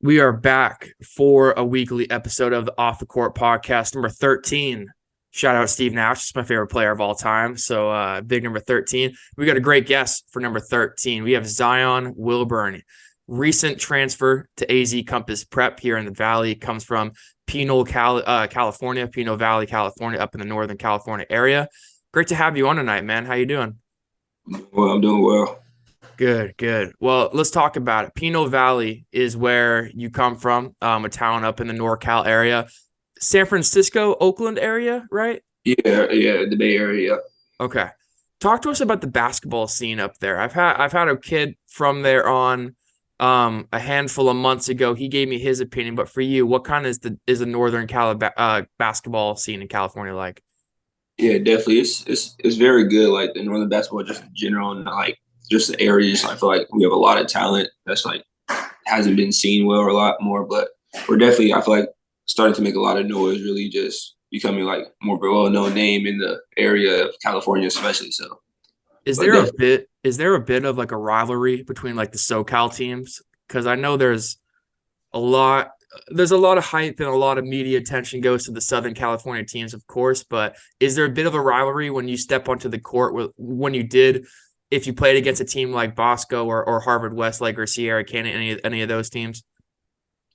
We are back for a weekly episode of the Off the Court podcast, number 13. Shout out Steve Nash. He's my favorite player of all time. So big number 13. We got a great guest for number 13. We have Zion Wilburn, recent transfer to AZ Compass Prep here in the Valley. Comes from California, Pinot Valley, California, up in the Northern California area. Great to have you on tonight, man. How you doing? Well, I'm doing well. Good, good. Well, let's talk about it. Pinot Valley is where you come from, a town up in the NorCal area. San Francisco, Oakland area, right? Yeah, the Bay Area. Okay. Talk to us about the basketball scene up there. I've had a kid from there on a handful of months ago. He gave me his opinion, but for you, what kind is the Northern Cal basketball scene in California like? Yeah, definitely. It's very good. Like the Northern basketball, just in general, and like just the areas. I feel like we have a lot of talent that's like hasn't been seen well or a lot more, but we're definitely. I feel like starting to make a lot of noise. Really, just becoming like more well known name in the area of California, especially. So, Is but there a definitely, bit is there a bit of like a rivalry between like the SoCal teams? Because I know a lot there's a lot of hype and a lot of media attention goes to the Southern California teams, of course, but is there a bit of a rivalry when you step onto the court when you did if you played against a team like Bosco or Harvard Westlake or Sierra Canyon, any of those teams?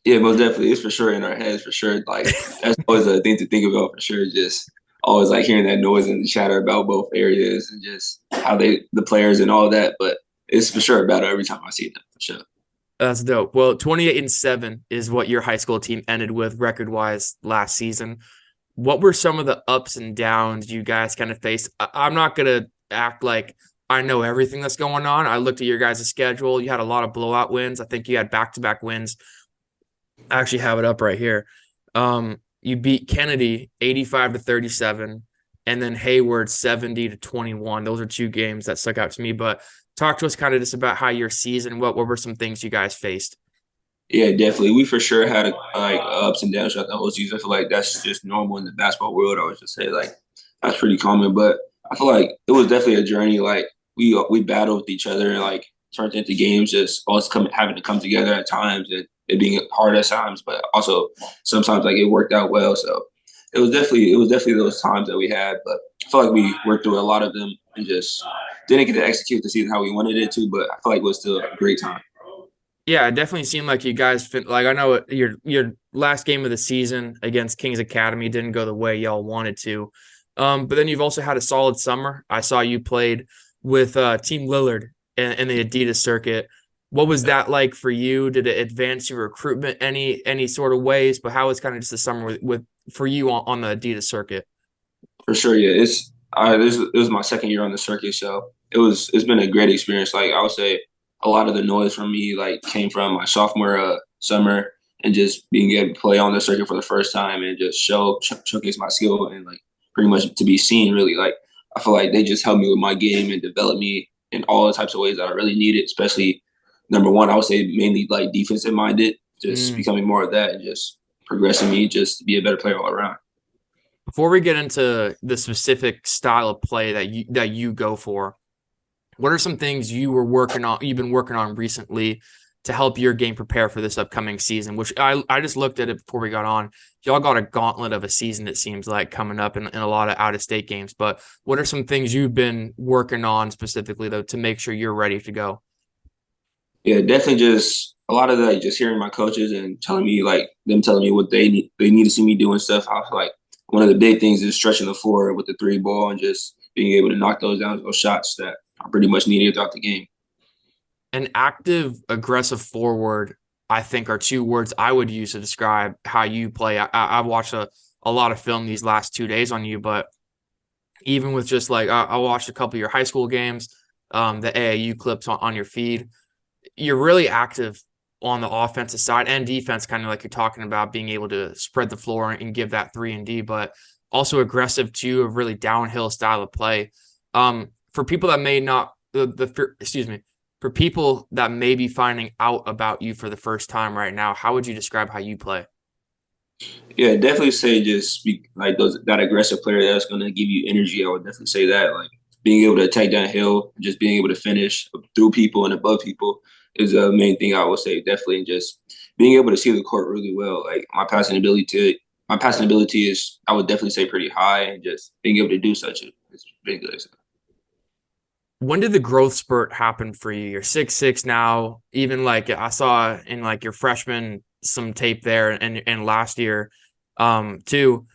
yeah, most definitely. It's for sure in our heads for sure. Like that's always a thing to think about for sure. Just always like hearing that noise and the chatter about both areas and just how the players and all that. But it's for sure a battle every time I see them for sure. That's dope. Well, 28-7 is what your high school team ended with record-wise last season. What were some of the ups and downs you guys kind of faced? I'm not going to act like I know everything that's going on. I looked at your guys' schedule. You had a lot of blowout wins. I think you had back-to-back wins. I actually have it up right here. You beat Kennedy 85-37, and then Hayward 70-21. Those are two games that stuck out to me. But talk to us kind of just about how your season. What were some things you guys faced? Yeah, definitely. We for sure had like ups and downs throughout the whole season. I feel like that's just normal in the basketball world. I would just say like that's pretty common. But I feel like it was definitely a journey. Like we battled with each other and like turned into games. Just us having to come together at times and it being hard at times, but also sometimes like it worked out well. So it was definitely those times that we had. But I feel like we worked through a lot of them and just didn't get to execute the season how we wanted it to. But I feel like it was still a great time. Yeah, it definitely seemed like you guys like I know your last game of the season against Kings Academy didn't go the way y'all wanted to. But then you've also had a solid summer. I saw you played with Team Lillard in the Adidas circuit. What was that like for you? Did it advance your recruitment any sort of ways? But how was kind of just the summer with for you on the Adidas circuit? For sure, yeah. It was my second year on the circuit, so it's been a great experience. Like I would say, a lot of the noise from me like came from my sophomore summer and just being able to play on the circuit for the first time and just showcase my skill and like pretty much to be seen. Really, like I feel like they just helped me with my game and developed me in all the types of ways that I really needed. Especially number one, I would say mainly like defensive minded, just Mm. becoming more of that and just progressing me just to be a better player all around. Before we get into the specific style of play that you go for, what are some things you've been working on recently to help your game prepare for this upcoming season? Which I just looked at it before we got on. Y'all got a gauntlet of a season, it seems like, coming up in a lot of out-of-state games. But what are some things you've been working on specifically, though, to make sure you're ready to go? Yeah, definitely just a lot of that, just hearing my coaches and telling me like them telling me what they need to see me doing stuff. I feel like one of the big things is stretching the floor with the three ball and just being able to knock those down, those shots that are pretty much needed throughout the game. An active, aggressive forward, I think, are two words I would use to describe how you play. I've watched a lot of film these last 2 days on you, but even with just like I watched a couple of your high school games, the AAU clips on your feed. You're really active on the offensive side and defense, kind of like you're talking about being able to spread the floor and give that 3-and-D, but also aggressive too, a really downhill style of play. For people that may not, excuse me, for people that may be finding out about you for the first time right now, how would you describe how you play? Yeah, definitely say just speak like those that aggressive player that's gonna give you energy. I would definitely say that. Like being able to attack downhill, just being able to finish through people and above people is the main thing I would say, definitely. And just being able to see the court really well. Like my passing ability is, I would definitely say, pretty high, and just being able to do such it's been good. So, When did the growth spurt happen for you? You're 6'6" now. Even like I saw in like your freshman some tape there and last year too.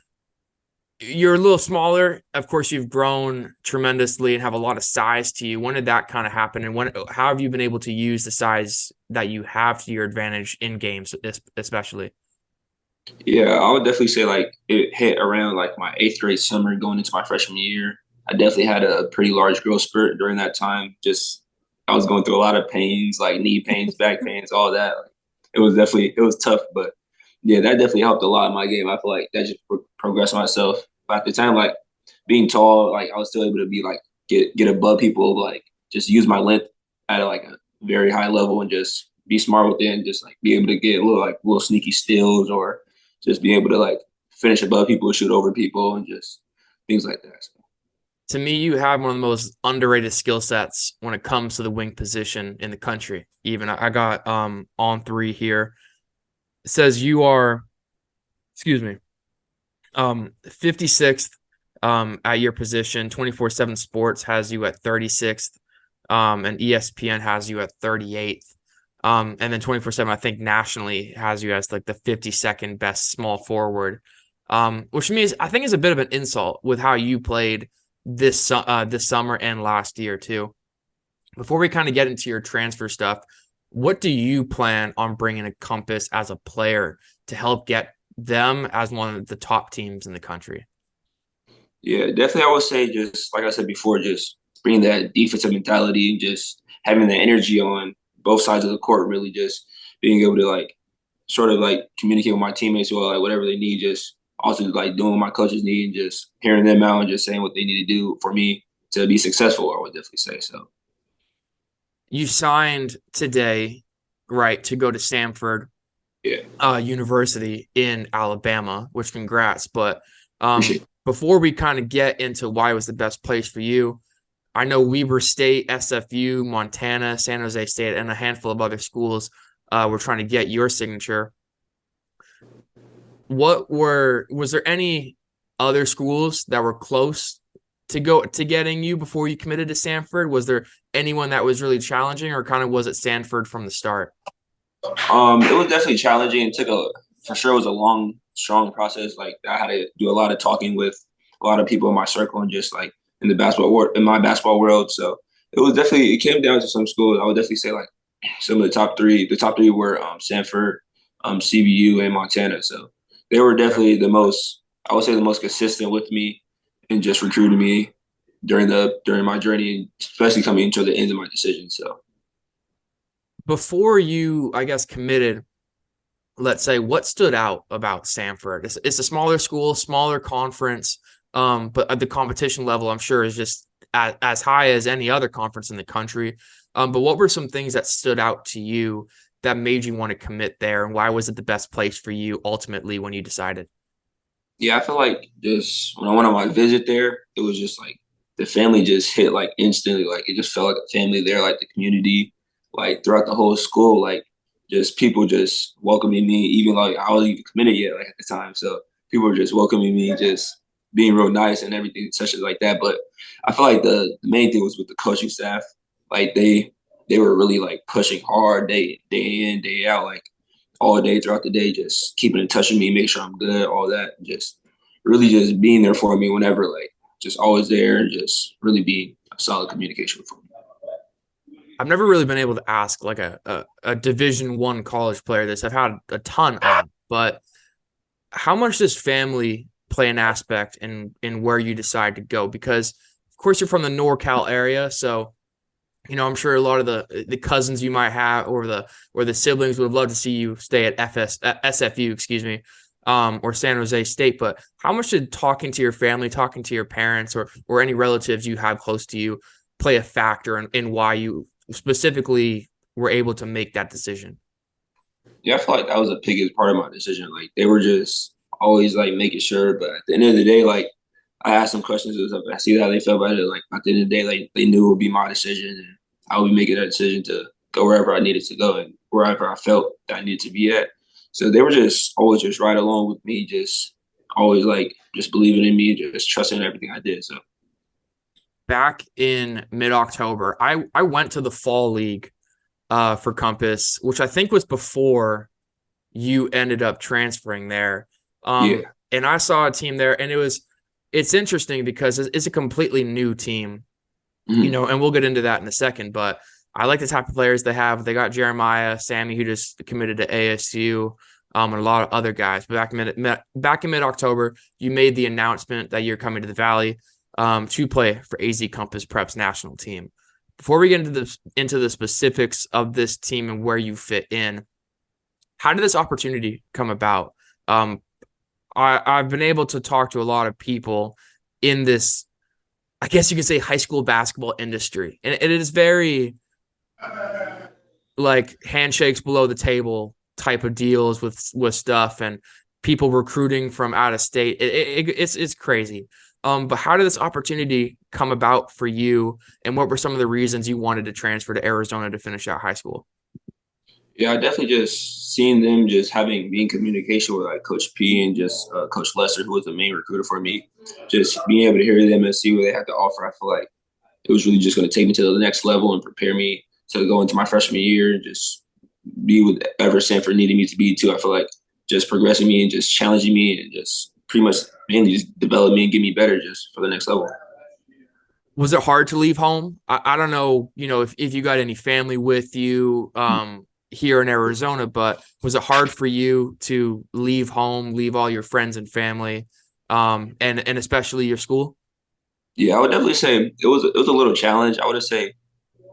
You're a little smaller. Of course, you've grown tremendously and have a lot of size to you. When did that kind of happen? And how have you been able to use the size that you have to your advantage in games, especially? yeah, I would definitely say like it hit around like my eighth grade summer going into my freshman year. I definitely had a pretty large growth spurt during that time. Just I was going through a lot of pains, like knee pains, back pains, all that. Like, it was tough, but yeah, that definitely helped a lot in my game. I feel like that just progressed myself. But at the time, like being tall, like I was still able to be like get above people, like just use my length at like a very high level and just be smart with it and just like be able to get little sneaky steals or just be able to like finish above people, shoot over people, and just things like that. So, To me, you have one of the most underrated skill sets when it comes to the wing position in the country. Even I got on three here. It says you are, excuse me, 56th at your position. 24/7 Sports has you at 36th, and ESPN has you at 38th. And then 24/7, I think nationally has you as like the 52nd best small forward, which to me I think is a bit of an insult with how you played this summer and last year too. Before we kind of get into your transfer stuff, what do you plan on bringing to Compass as a player to help get them as one of the top teams in the country? yeah, definitely. I would say just like I said before, just bringing that defensive mentality and just having the energy on both sides of the court. Really, just being able to like sort of like communicate with my teammates well, like whatever they need, just also like doing what my coaches need and just hearing them out and just saying what they need to do for me to be successful. I would definitely say so. You signed today, right, to go to Samford Yeah, University in Alabama, which congrats. But appreciate it. before we kind of get into why it was the best place for you, I know Weber State, SFU, Montana, San Jose State, and a handful of other schools were trying to get your signature. Was there any other schools that were close to getting you before you committed to Samford? Was there anyone that was really challenging, or kind of was it Sanford from the start? It was definitely challenging. It took for sure, it was a long, strong process. Like I had to do a lot of talking with a lot of people in my circle and just like in the basketball world, in my basketball world. So it came down to some schools. I would definitely say like some of the top three. The top three were Sanford, CBU, and Montana. So they were definitely I would say the most consistent with me and just recruiting me during my journey, especially coming into the end of my decision. So. Before you, I guess, committed, let's say, what stood out about Samford? It's a smaller school, smaller conference, but at the competition level, I'm sure, is just as high as any other conference in the country. But what were some things that stood out to you that made you want to commit there, and why was it the best place for you ultimately when you decided? Yeah, I feel like just when I went on my visit there, it was just like the family just hit like instantly. Like it just felt like a family there, like the community, like throughout the whole school, like just people just welcoming me, even like I wasn't even committed yet, like at the time. So people were just welcoming me, just being real nice and everything, such as like that. But I feel like the main thing was with the coaching staff. Like they were really like pushing hard day in, day out, like all day throughout the day, just keeping in touch with me, make sure I'm good, all that, just really just being there for me whenever, like just always there and just really being a solid communication for me. I've never really been able to ask like a Division I college player this. I've had a ton on, but how much does family play an aspect in where you decide to go? Because of course you're from the NorCal area, so I'm sure a lot of the cousins you might have or the siblings would love to see you stay at SFU, excuse me, or San Jose State. But how much did talking to your family, talking to your parents, or any relatives you have close to you play a factor in why you specifically were able to make that decision? Yeah, I feel like that was the biggest part of my decision. Like they were just always like making sure, but at the end of the day, like I asked them questions and stuff. I see how they felt about it. Like at the end of the day, like they knew it would be my decision, and I would be making that decision to go wherever I needed to go and wherever I felt that I needed to be at. So they were just always just right along with me, just always like just believing in me, just trusting in everything I did. So Back in mid-October, I went to the fall league for Compass, which I think was before you ended up transferring there. yeah. And I saw a team there, and it's interesting because it's a completely new team, Mhm. and we'll get into that in a second. But I like the type of players they have. They got Jeremiah, Sammy, who just committed to ASU, and a lot of other guys. But back in mid October, you made the announcement that you're coming to the Valley to play for AZ Compass Prep's national team. Before we get into the specifics of this team and where you fit in, how did this opportunity come about? Um, I've been able to talk to a lot of people in this, I guess you could say, high school basketball industry, and it is very like handshakes below the table type of deals with stuff and people recruiting from out of state. It's crazy. But how did this opportunity come about for you, and what were some of the reasons you wanted to transfer to Arizona to finish out high school? Yeah, I definitely just seeing them just having being communication with like Coach P and just Coach Lester, who was the main recruiter for me. Just being able to hear them and see what they had to offer, I feel like it was really just going to take me to the next level and prepare me to go into my freshman year and just be with ever Sanford needed me to be too. I feel like just progressing me and just challenging me and just pretty much mainly just develop me and get me better just for the next level. Was it hard to leave home? I don't know, if you got any family with you here in Arizona, but was it hard for you to leave home, leave all your friends and family, and especially your school? Yeah, I would definitely say it was a little challenge. I would say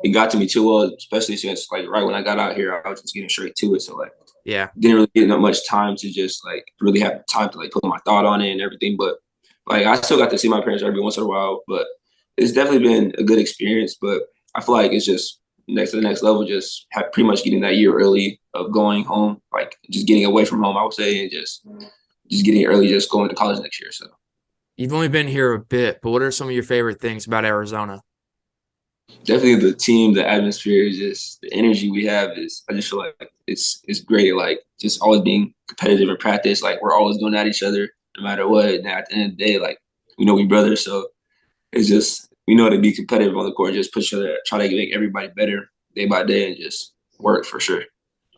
it got to me too well, especially since like right when I got out here, I was just getting straight to it. So like Yeah. didn't really get that much time to just like really have time to like put my thought on it and everything. But like I still got to see my parents every once in a while. But it's definitely been a good experience. But I feel like it's just next to the next level, just pretty much getting that year early of going home, like just getting away from home, I would say, and just getting early, just going to college next year. So You've only been here a bit, but what are some of your favorite things about Arizona? definitely the team, the atmosphere, is just the energy we have is. I just feel like it's great. Like just always being competitive in practice. Like we're always going at each other no matter what. And at the end of the day, like we know we brothers, so it's just we know to be competitive on the court, just push each other, try to make everybody better day by day, and just work for sure.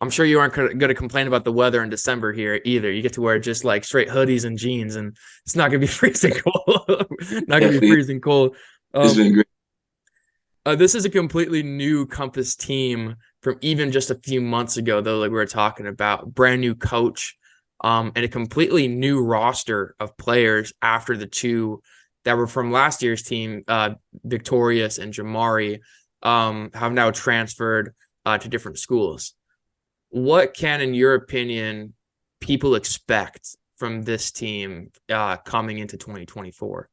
I'm sure you aren't going to complain about the weather in December here either. You get to wear just like straight hoodies and jeans, and it's not going to be freezing cold. Not going to be Definitely, freezing cold. it's Um, been great. this is a completely new Compass team from even just a few months ago, though, like we were talking about. Brand new coach, and a completely new roster of players after the two that were from last year's team, Victorious and Jamari, have now transferred to different schools. What can, in your opinion, people expect from this team coming into 2024?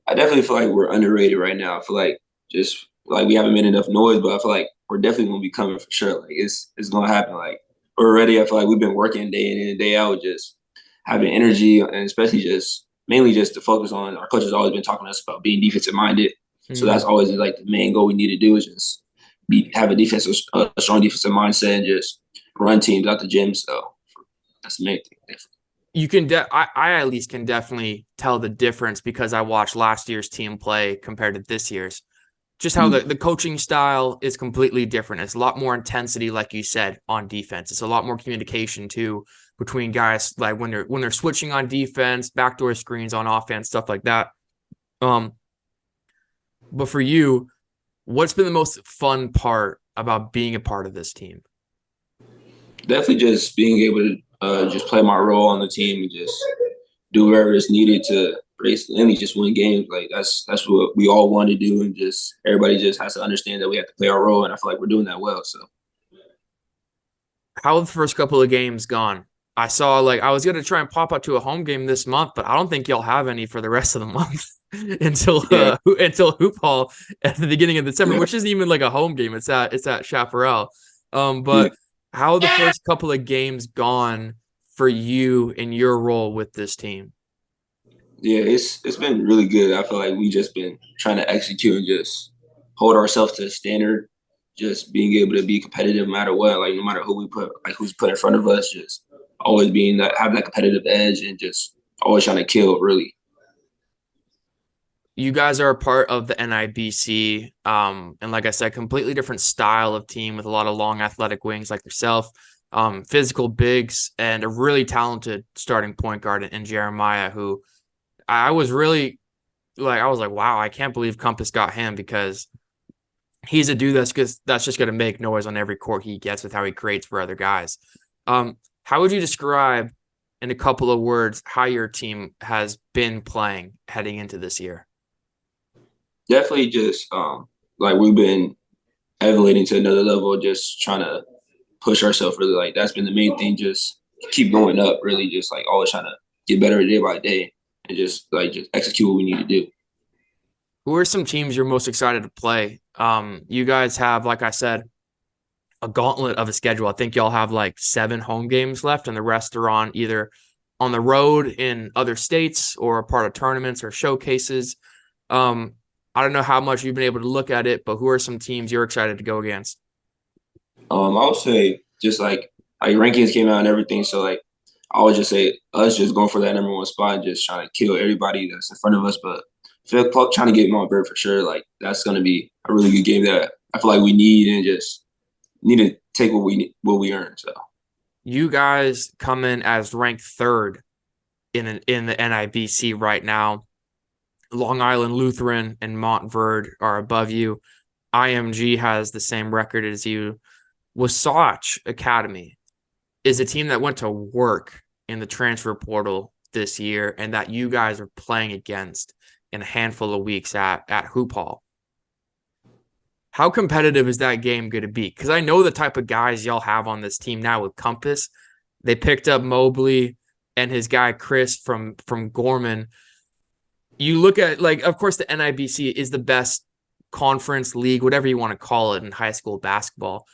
I definitely feel like we're underrated right now. I feel like just like we haven't made enough noise, but I feel like we're definitely gonna be coming for sure. Like it's gonna happen. Like already, I feel like we've been working day in and day out, just having energy, and especially just mainly just to focus on. Our coach has always been talking to us about being defensive minded, so Mm. that's always like the main goal we need to do is just have a strong defensive mindset, and just run teams out the gym. So that's the main thing. You can I at least can definitely tell the difference because I watched last year's team play compared to this year's. Just how the coaching style is completely different. It's a lot more intensity, like you said, on defense. It's a lot more communication too between guys, like when they're switching on defense, backdoor screens on offense, stuff like that. Um, but for you, what's been the most fun part about being a part of this team? Definitely just being able to just play my role on the team and just do whatever is needed to basically just win games. Like that's what we all want to do, and just everybody just has to understand that we have to play our role, and I feel like we're doing that well. So How have the first couple of games gone? I saw like I was gonna try and pop up to a home game this month, but I don't think you'll have any for the rest of the month yeah, until Hoop Hall at the beginning of December, which isn't even like a home game. It's at Chaparral. yeah, But how have the first couple of games gone for you in your role with this team? yeah. It's been really good. I feel like we just been trying to execute and just hold ourselves to the standard. just being able to be competitive no matter what, like no matter who we put, like who's put in front of us, just always being that having that competitive edge and just always trying to kill really. You guys are a part of the NIBC, and like I said, completely different style of team with a lot of long athletic wings like yourself, physical bigs, and a really talented starting point guard in Jeremiah, who I was really I was like, wow, I can't believe Compass got him because he's a dude that's just going to make noise on every court he gets with how he creates for other guys. How would you describe in a couple of words how your team has been playing heading into this year? Definitely just like we've been elevating to another level, just trying to push ourselves really. Like that's been the main thing, just keep going up, really, just like always trying to get better day by day and just execute what we need to do. Who are some teams you're most excited to play? You guys have, like I said, a gauntlet of a schedule. I think y'all have like 7 home games left, and the rest are on either on the road in other states or a part of tournaments or showcases. I don't know how much you've been able to look at it, but who are some teams you're excited to go against? I would say just like rankings came out and everything, so like I would just say us just going for that number one spot and just trying to kill everybody that's in front of us. But trying to get Mount Bird for sure, like that's gonna be a really good game that I feel like we need and just need to take what we earn. So You guys come in as ranked third in the NIBC right now. Long Island Lutheran and Montverde are above you. IMG has the same record as you. Wasatch Academy is a team that went to work in the transfer portal this year and that you guys are playing against in a handful of weeks at Hoop Hall. How competitive is that game going to be? Because I know the type of guys y'all have on this team now with Compass. They picked up Mobley and his guy Chris from Gorman. You look at, like, of course, the NIBC is the best conference league, whatever you want to call it, in high school basketball.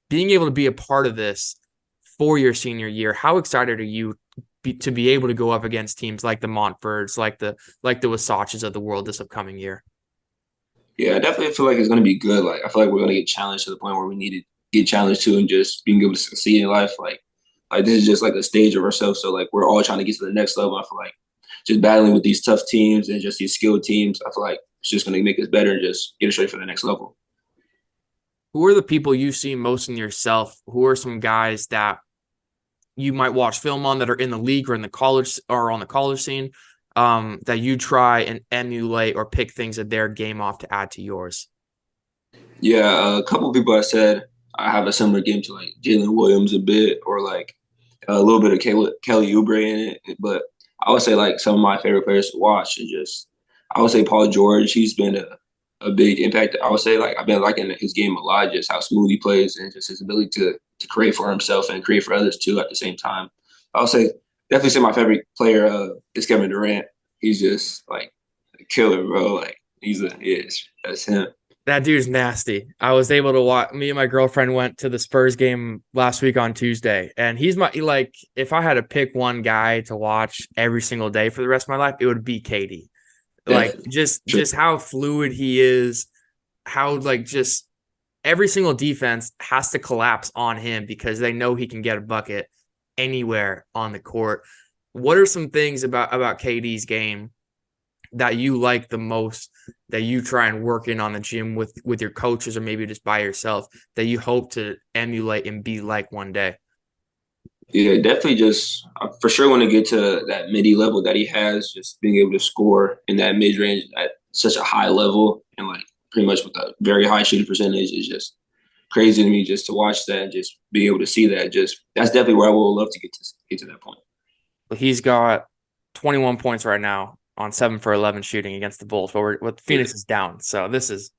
Being able to be a part of this for your senior year, how excited are you to be able to go up against teams like the Montfords, like the Wasatches of the world this upcoming year? yeah, I definitely feel like it's gonna be good. Like I feel like we're gonna get challenged to the point where we need to get challenged to and just being able to succeed in life. Like this is just like a stage of ourselves. So like we're all trying to get to the next level. I feel like just battling with these tough teams and just these skilled teams, I feel like it's just gonna make us better and just get us ready for the next level. Who are the people you see most in yourself? Who are some guys that you might watch film on that are in the league or in the college or on the college scene, that you try and emulate or pick things of their game off to add to yours? Yeah, a couple of people I said I have a similar game to like Jalen Williams a bit, or like a little bit of Kelly Oubre in it. But I would say like some of my favorite players to watch is just I would say Paul George. He's been a big impact. I would say like I've been liking his game a lot, just how smooth he plays and just his ability to create for himself and create for others too at the same time. I would say definitely say my favorite player is Kevin Durant. He's just like a killer, bro. Like that's him. That dude's nasty. I was able to watch. Me and my girlfriend went to the Spurs game last week on Tuesday, and he's my like. If I had to pick one guy to watch every single day for the rest of my life, it would be KD. Like Definitely. just how fluid he is, how like just every single defense has to collapse on him because they know he can get a bucket anywhere on the court. What are some things about KD's game that you like the most, that you try and work in on the gym with your coaches or maybe just by yourself, that you hope to emulate and be like one day? Yeah, definitely. Just I for sure want to get to that midi level that he has. Just being able to score in that mid range at such a high level and like pretty much with a very high shooting percentage is just crazy to me. Just to watch that, and just being able to see that, just that's definitely where I would love to get to that point. He's got 21 points right now on 7 for 11 shooting against the Bulls, but Yeah, Phoenix is down. So this is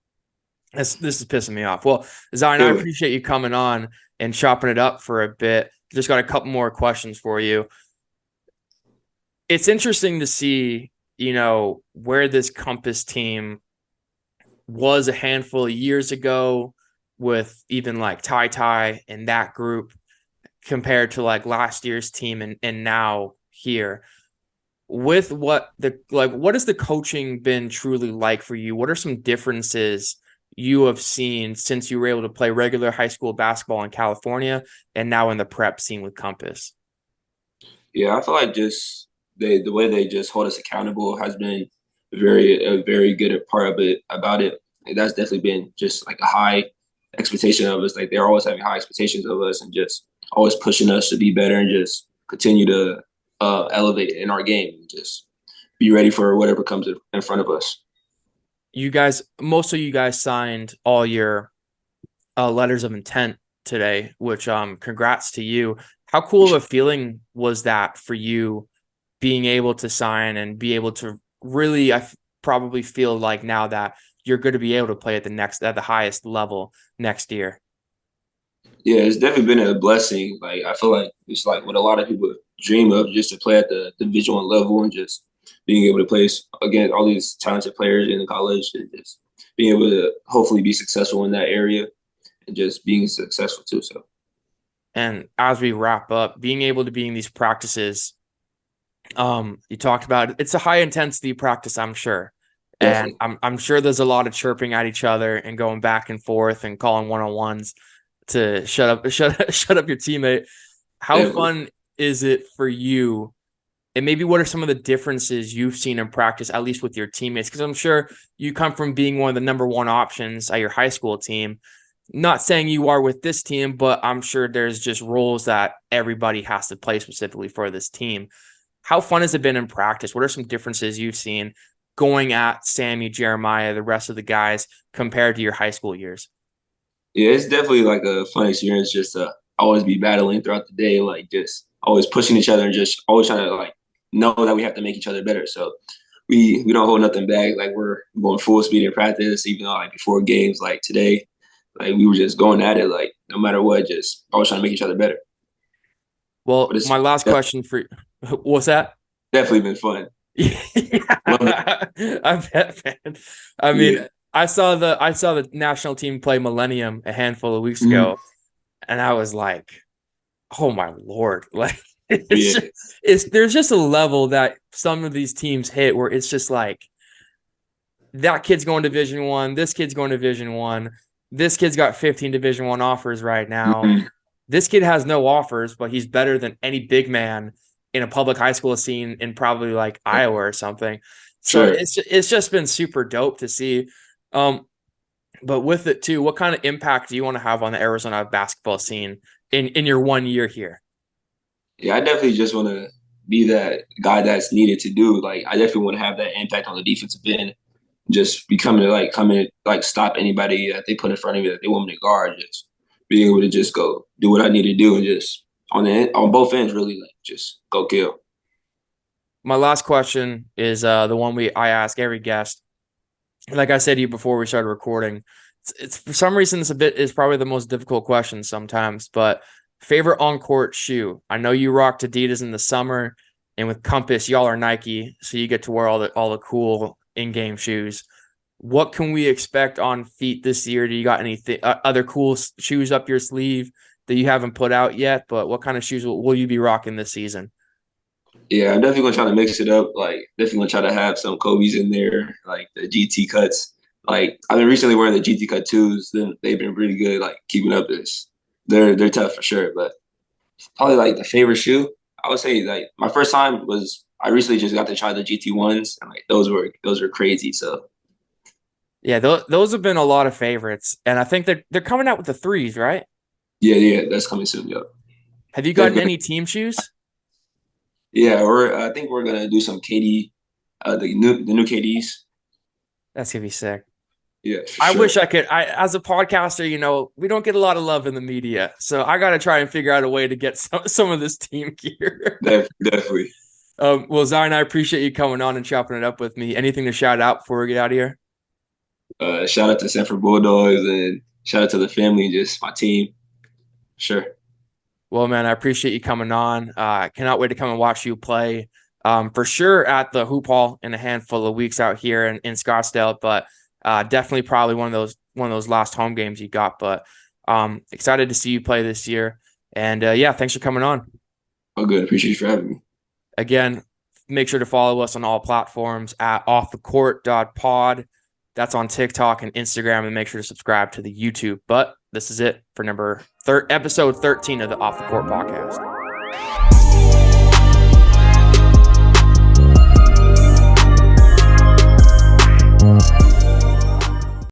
pissing me off. Well, Zion, I really. appreciate you coming on and chopping it up for a bit. Just got a couple more questions for you. It's interesting to see, where this Compass team was a handful of years ago with even like Ty Ty and that group compared to like last year's team and now here. With what has the coaching been truly like for you? What are some differences you have seen since you were able to play regular high school basketball in California and now in the prep scene with Compass? Yeah, I feel like just the way they just hold us accountable has been a very good part of it about it. Like, that's definitely been just like a high expectation of us. Like they're always having high expectations of us and just always pushing us to be better and just continue to elevate in our game and just be ready for whatever comes in front of us. You guys, most of you guys signed all your letters of intent today, which congrats to you. How cool of a feeling was that for you being able to sign and be able to really probably feel like now that you're going to be able to play at the highest level next year? Yeah, it's definitely been a blessing. Like I feel like it's like what a lot of people dream of, just to play at the Division I level and just being able to play against all these talented players in the college and just being able to hopefully be successful in that area and just being successful too. So And as we wrap up, being able to be in these practices, you talked about it's a high intensity practice, I'm sure. And definitely, I'm sure there's a lot of chirping at each other and going back and forth and calling one-on-ones to shut up your teammate. How definitely. fun is it for you? And maybe what are some of the differences you've seen in practice, at least with your teammates? Because I'm sure you come from being one of the number one options at your high school team. Not saying you are with this team, but I'm sure there's just roles that everybody has to play specifically for this team. How fun has it been in practice? What are some differences you've seen going at Sammy, Jeremiah, the rest of the guys compared to your high school years? Yeah, it's definitely like a fun experience just to always be battling throughout the day, like just always pushing each other and just always trying to like know that we have to make each other better. So we don't hold nothing back. Like we're going full speed in practice, even though like before games like today, like we were just going at it, like no matter what, just always trying to make each other better. But Well, it's my last question for what's that? definitely been fun. Yeah, Love it. I bet, man. I Yeah. mean, I saw the national team play Millennium a handful of weeks Mm-hmm. ago, and I was like, "Oh my lord!" Like, it's Yeah. just, it's there's just a level that some of these teams hit where it's just like that kid's going to Division 1, this kid's going to Division 1, this kid's got 15 Division 1 offers right now. Mm-hmm. This kid has no offers, but he's better than any big man in a public high school scene in probably like Iowa or something. So Sure. it's just been super dope to see. Um, but with it too, what kind of impact do you want to have on the Arizona basketball scene in your 1 year here? Yeah, I definitely just want to be that guy that's needed to do. Like, I definitely want to have that impact on the defensive end. Just becoming to like come in, like stop anybody that they put in front of me that they want me to guard. Just being able to just go do what I need to do and just on both ends really like just go kill. My last question is the one I ask every guest. Like I said to you before we started recording, it's for some reason it's probably the most difficult question sometimes. But favorite on court shoe? I know you rocked Adidas in the summer, and with Compass, y'all are Nike, so you get to wear all the cool in game shoes. What can we expect on feet this year? Do you got anything other cool shoes up your sleeve that you haven't put out yet? But what kind of shoes will you be rocking this season? Yeah, I'm definitely gonna try to mix it up. Like, definitely gonna try to have some Kobe's in there, like the GT cuts. Like, I've been recently wearing the GT cut twos. Then they've been really good. Like keeping up this. They're tough for sure. But probably like the favorite shoe, I would say like my first time was I recently just got to try the GT ones, and like those were crazy. So Yeah, those have been a lot of favorites, and I think they're coming out with the threes, right? yeah, yeah, that's coming soon. Yep. Have you gotten Definitely. any team shoes? Yeah, I think we're gonna do some KD, the new KDs. That's gonna be sick. Yeah, for I sure. wish I could. As a podcaster, we don't get a lot of love in the media, so I got to try and figure out a way to get some of this team gear. Definitely. Well, Zion, I appreciate you coming on and chopping it up with me. Anything to shout out before we get out of here? Shout out to Sanford Bulldogs and shout out to the family and just my team. Sure. Well, man, I appreciate you coming on. I cannot wait to come and watch you play. For sure at the Hoop Hall in a handful of weeks out here in Scottsdale, but definitely probably one of those last home games you got. But excited to see you play this year. And yeah, thanks for coming on. Oh, good. Appreciate you for having me. Again, make sure to follow us on all platforms at offthecourt.pod. That's on TikTok and Instagram, and make sure to subscribe to the YouTube. But this is it for episode 13 of the Off the Court podcast.